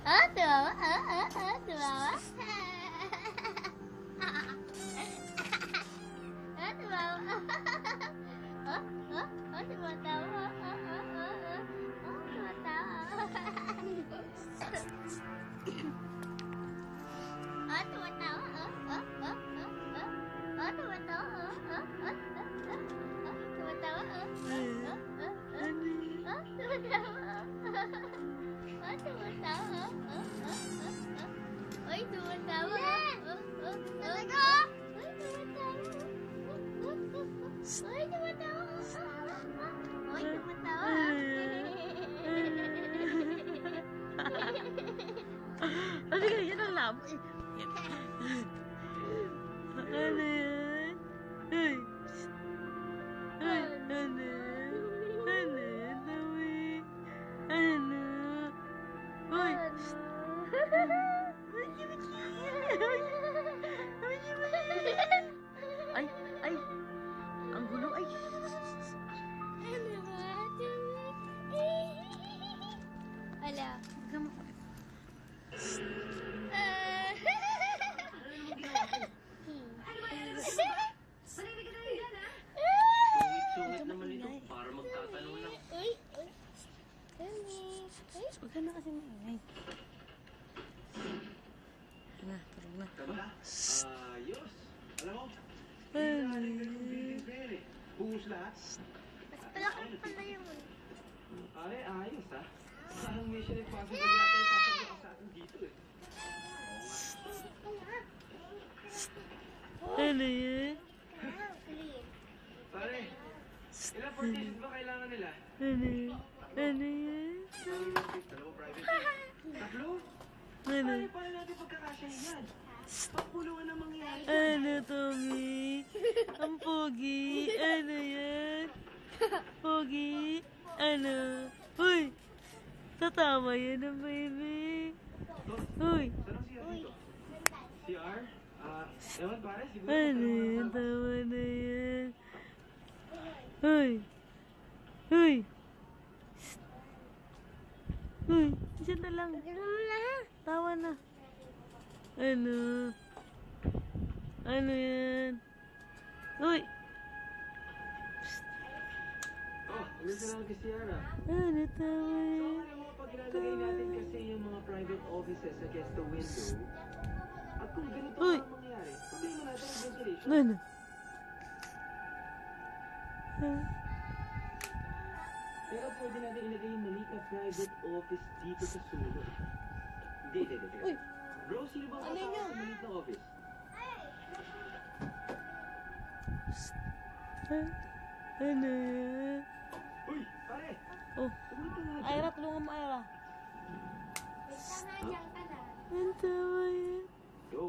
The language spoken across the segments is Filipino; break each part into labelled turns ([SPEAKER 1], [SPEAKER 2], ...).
[SPEAKER 1] Ah, tumawa. Tumawa. Tumawa. Tumatawa. Ôi, tumatawa. Talaga? Ôi, tumatawa. Ôi, tumatawa. Ôi, tumatawa.
[SPEAKER 2] Ano yan ang labo eh. Ano yan? Ay. Ay, ano? Ano yan? Ano? Uy. Ay, ay. Ang gulo ay.
[SPEAKER 1] Ala.
[SPEAKER 3] Sungit naman ito para magtatanong lang.
[SPEAKER 1] Uy, uy. Dami. Uy.
[SPEAKER 2] Huwag ka na kasi maingay. Na, tulog na.
[SPEAKER 3] Tama? Ayos. Alam mo, hindi na rin nag-building fair eh. Buhos lahat.
[SPEAKER 1] Mas palaki pala yun.
[SPEAKER 3] Pare, ayos ha. Parang mission impossible yata yung papagawa sa atin dito eh.
[SPEAKER 2] Ano yan?
[SPEAKER 3] Pare, ilang partitions ba kailangan nila?
[SPEAKER 2] Ano yan? Ano yan?
[SPEAKER 3] Dalawang private room. Tatlo?
[SPEAKER 2] Ano?
[SPEAKER 3] Pare, paano natin pagkakasyahin yan? Pagpulungan ang mangyayari.
[SPEAKER 2] Ano, Tommy? Ang pogi. Ano yan? Pogi. Ano? Uy! Tatama yan ang baby. Uy!
[SPEAKER 3] Saan ang CR dito? CR? Ewan pare, siguro.
[SPEAKER 2] Ano yan? Tama na yan. Uy! Uy! Uy! Diyan na lang. Tawa na. Ano? Ano yan? Uy!
[SPEAKER 3] Oh, ilan na lang kay CR ah.
[SPEAKER 2] Ano tawa
[SPEAKER 3] So,
[SPEAKER 2] yan?
[SPEAKER 3] alam mo, pag nilalagay natin kasi yung mga private offices against the window, at kung ganito
[SPEAKER 2] Uy!
[SPEAKER 3] ang mangyayari, problema natin ang ventilation.
[SPEAKER 2] Ano?
[SPEAKER 3] Pero pwede natin ilagay yung maliit na private office dito sa sulok. Hindi.
[SPEAKER 2] Uy!
[SPEAKER 3] Bro, sino bang kasama sa maliit na office?
[SPEAKER 2] Ano yan?
[SPEAKER 3] Uy, pare!
[SPEAKER 2] Oh,
[SPEAKER 3] Sumunod ka nga dyan.
[SPEAKER 2] Ira, tulungan mo, Ira.
[SPEAKER 1] May tanga dyan ka na.
[SPEAKER 2] Ang tawa yan.
[SPEAKER 3] Go.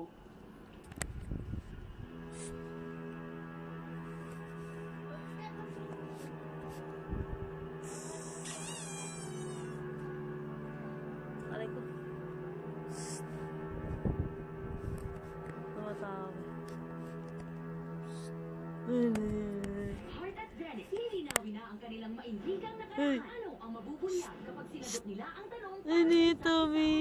[SPEAKER 2] Aray ko. Tumatawa. Ano yan?
[SPEAKER 4] Heart at Dennis, lilinawin na ang kanilang mainhigang
[SPEAKER 2] Hey.
[SPEAKER 4] nakaraan. Ano ang mabubunyag kapag sinagot nila ang tanong?
[SPEAKER 2] Ano yun, Tommy?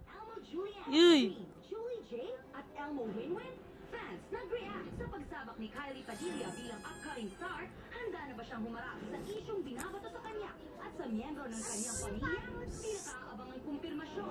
[SPEAKER 4] Elmo Julia
[SPEAKER 2] Yuy.
[SPEAKER 4] Julie J at Elmo Winwin? Fans nag-react sa pagsabak ni Kylie Padilla bilang upcoming star. Handa na ba siyang humarap sa isyong binabato sa kanya at sa miyembro ng kanyang pamilya? Pinakaabangang kumpirmasyon